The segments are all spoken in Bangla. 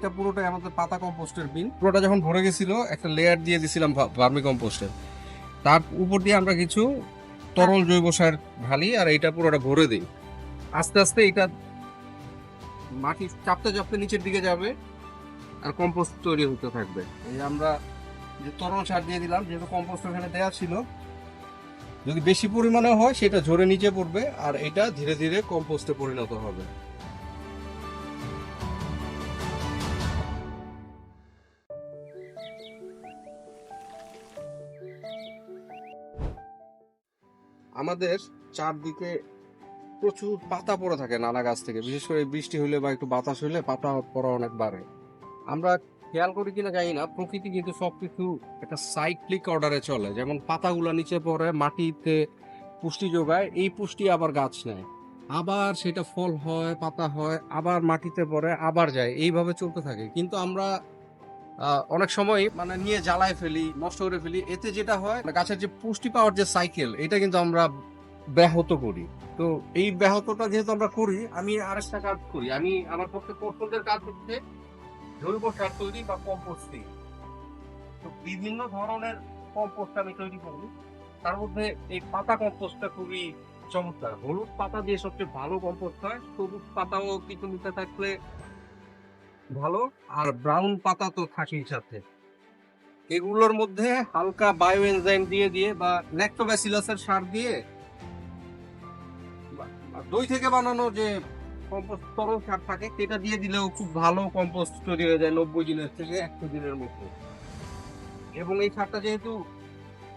এটা পুরোটাই আমাদের পাতা কম্পোস্টের বিন। পুরোটা যখন ভরে গেছিল একটা লেয়ার দিয়ে দিছিলাম ভার্মি কম্পোস্টের, তার উপর দিয়ে আমরা কিছু তরল জৈব সার ঢালি আর এটা পুরোটা ভরে দিই। আস্তে আস্তে এটা মাটি চাপতে চাপতে নিচের দিকে যাবে আর কম্পোস্ট তৈরি হতে থাকবে। এই আমরা যে তরল সার দিয়ে দিলাম, যেহেতু কম্পোস্ট ওখানে দেওয়া ছিল, যদি বেশি পরিমাণে হয় সেটা ঝরে নিচে পড়বে আর এটা ধীরে ধীরে কম্পোস্টে পরিণত হবে। আমাদের চারদিকে প্রচুর পাতা পড়ে থাকে নানা গাছ থেকে, বিশেষ করে বৃষ্টি হলে বা একটু বাতাস হলে পাতা পড়া অনেক বাড়ে। আমরা খেয়াল করি কিনা জানি না, প্রকৃতি কিন্তু সবকিছু একটা সাইক্লিক অর্ডারে চলে। যেমন পাতাগুলো নিচে পড়ে মাটিতে পুষ্টি যোগায়, এই পুষ্টি আবার গাছ নেয়, আবার সেটা ফল হয়, পাতা হয়, আবার মাটিতে পড়ে, আবার যায়, এইভাবে চলতে থাকে। কিন্তু আমরা অনেক সময় মানে নিয়ে জ্বালায় ফেলি, নষ্ট করে ফেলি। এতে যেটা হয় গাছের যে পুষ্টি পাওয়ার যে সাইকেল, এটা কিন্তু আমরা ব্যাহত করি। তো এই ব্যাহতটা যেহেতু আমরা করি, আমি আরেকটা কাজ করি, আমি আমার পক্ষে পছন্দের কাজ হচ্ছে জৈব সার তৈরি বা কম্পোস্টিং। তো বিভিন্ন ধরনের কম্পোস্ট আমি তৈরি করি, তার মধ্যে এই পাতা কম্পোস্টটা খুবই চমৎকার। হলুদ পাতা দিয়ে সবচেয়ে ভালো কম্পোস্ট হয়, সবুজ পাতাও কিছু নিতে থাকলে ভালো, আর ব্রাউন পাতা তো থাকেই সাথে। এগুলোর মধ্যে হালকা বায়ো এনজাইম দিয়ে দিয়ে বা ল্যাক্টোব্যাসিলাসের সার দিয়ে দই থেকে বানানো যে কম্পোস্ট তরল সার থাকে সেটা দিয়ে দিলেও খুব ভালো কম্পোস্ট তৈরি হয়ে যায় 90 দিনের থেকে 100 দিনের মধ্যে। এবং এই সারটা যেহেতু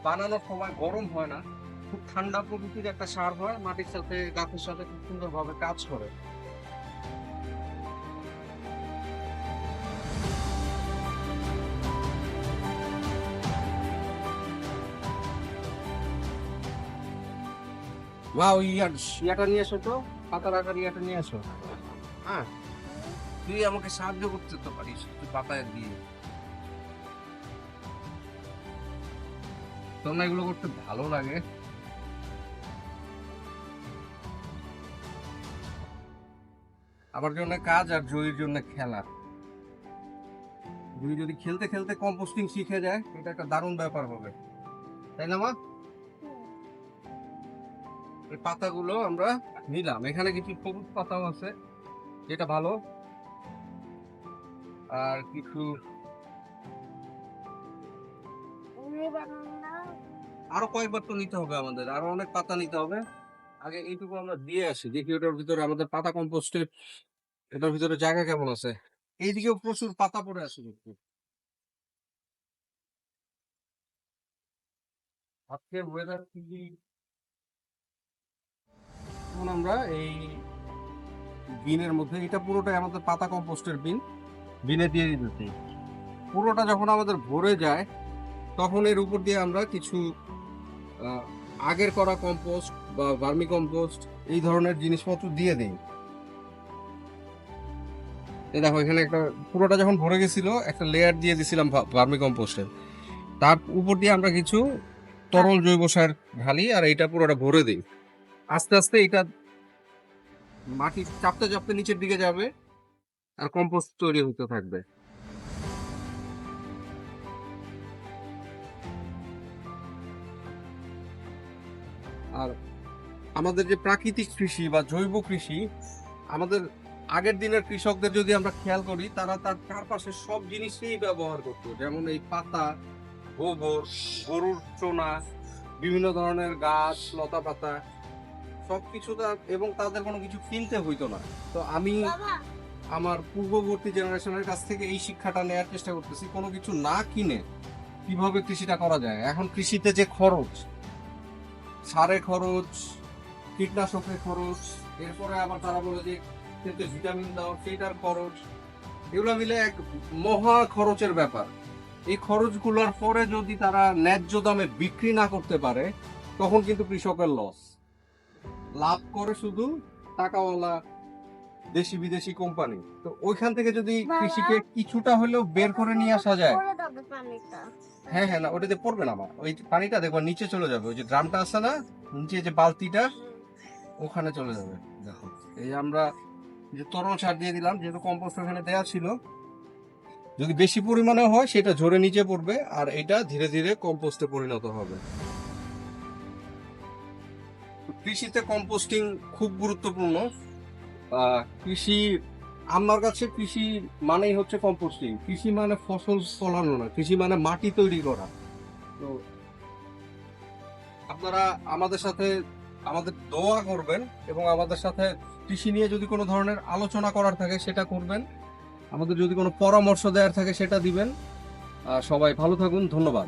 বানানোর সময় গরম হয় না, খুব ঠান্ডা প্রকৃতির একটা সার হয়, মাটির সাথে গাছের সাথে খুব সুন্দরভাবে কাজ করে। বা ওই ইয়াটা নিয়ে এসো তো, পাতা রাখার ইয়াটা নিয়ে আসো। হ্যাঁ, তুই আমাকে সাহায্য করতে তো পারিস তুই পাতায় দিয়ে। তোর না এগুলো করতে ভালো লাগে? আমার জন্য কাজ আর জয়ীর জন্য খেলা। জয়ী যদি খেলতে খেলতে কম্পোস্টিং শিখে যায়, এটা একটা দারুণ ব্যাপার হবে, তাই না মা? এই পাতাগুলো আমরা নিলাম, এখানে কিছু সবুজ পাতাও আছে, যেটা ভালো, আর কিছু আরো কয়েকবার তো নিতে হবে, আমাদের আরো অনেক পাতা নিতে হবে। আগে এইটুকু আমরা দিয়ে আসি, দেখি ওটার ভিতরে আমাদের পাতা কম্পোস্টের এটার ভিতরে জায়গা কেমন আছে। এইদিকেও প্রচুর পাতা পড়ে আছে কিন্তু। আজকে ওয়েদার খুবই, এখন আমরা এই বিনের মধ্যে, এটা পুরোটাই আমাদের পাতা কম্পোস্টের বিন, বিনে দিয়ে দিতেছি। পুরোটা যখন আমাদের ভরে যায় তখন এর উপর দিয়ে আমরা কিছু আহ, আগের করা কম্পোস্ট বা ভার্মি কম্পোস্ট এই ধরনের জিনিসপত্র দিয়ে দিই। এই দেখো এখানে একটা, পুরোটা যখন ভরে গেছিল একটা লেয়ার দিয়ে দিছিলাম ভার্মি কম্পোস্টের, তার উপর দিয়ে আমরা কিছু তরল জৈব সার ঢালি আর এটা পুরোটা ভরে দিই। আস্তে আস্তে এটা মাটি চাপতে চাপতে নিচের দিকে যাবে আর কম্পোস্ট তৈরি হতে থাকবে। আর আমাদের যে প্রাকৃতিক কৃষি বা জৈব কৃষি, আমাদের আগের দিনের কৃষকদের যদি আমরা খেয়াল করি, তারা তার চারপাশে সব জিনিসই ব্যবহার করতো, যেমন এই পাতা, গোবর, গরুর চোনা, বিভিন্ন ধরনের গাছ লতা পাতা সবকিছু, এবং তাদের কোনো কিছু কিনতে হইতো না। তো আমি আমার পূর্ববর্তী জেনারেশনের কাছ থেকে এই শিক্ষাটা নেওয়ার চেষ্টা করতেছি, কোনো কিছু না কিনে কিভাবে কৃষিটা করা যায়। এখন কৃষিতে যে খরচ, সারে খরচ, কীটনাশকের খরচ, এরপরে আবার তারা বলে যে খেতে ভিটামিন দাও, সেইটার খরচ, এগুলো মিলে এক মহা খরচের ব্যাপার। এই খরচগুলোর পরে যদি তারা ন্যায্য দামে বিক্রি না করতে পারে, তখন কিন্তু কৃষকের লস। লাভ করে শুধু টাকাওয়ালা দেশি বিদেশি কোম্পানি। তো ওইখান থেকে যদি কৃষিকে কিছুটা হলেও বের করে নিয়ে আসা যায়। হ্যাঁ হ্যাঁ, না ওটাতে পড়বে না, মা ওই পানিটা দেখো নিচে চলে যাবে, ওই যে ড্রামটা আছে না নিচে, যে বালতিটা, ওখানে চলে যাবে। দেখো এই আমরা যে তরল সার দিয়ে দিলাম, যেহেতু কম্পোস্ট ওখানে দেওয়া ছিল, যদি বেশি পরিমাণে হয় সেটা ঝরে নিচে পড়বে, আর এটা ধীরে ধীরে কম্পোস্টে পরিণত হবে। কৃষিতে কম্পোস্টিং খুব গুরুত্বপূর্ণ। কৃষি, আমার কাছে কৃষি মানেই হচ্ছে কম্পোস্টিং। কৃষি মানে ফসল ফলানো না, কৃষি মানে মাটি তৈরি করা। তো আপনারা আমাদের সাথে আমাদের দোয়া করবেন, এবং আমাদের সাথে কৃষি নিয়ে যদি কোনো ধরনের আলোচনা করার থাকে সেটা করবেন, আমাদের যদি কোনো পরামর্শ দেওয়ার থাকে সেটা দিবেন। সবাই ভালো থাকুন, ধন্যবাদ।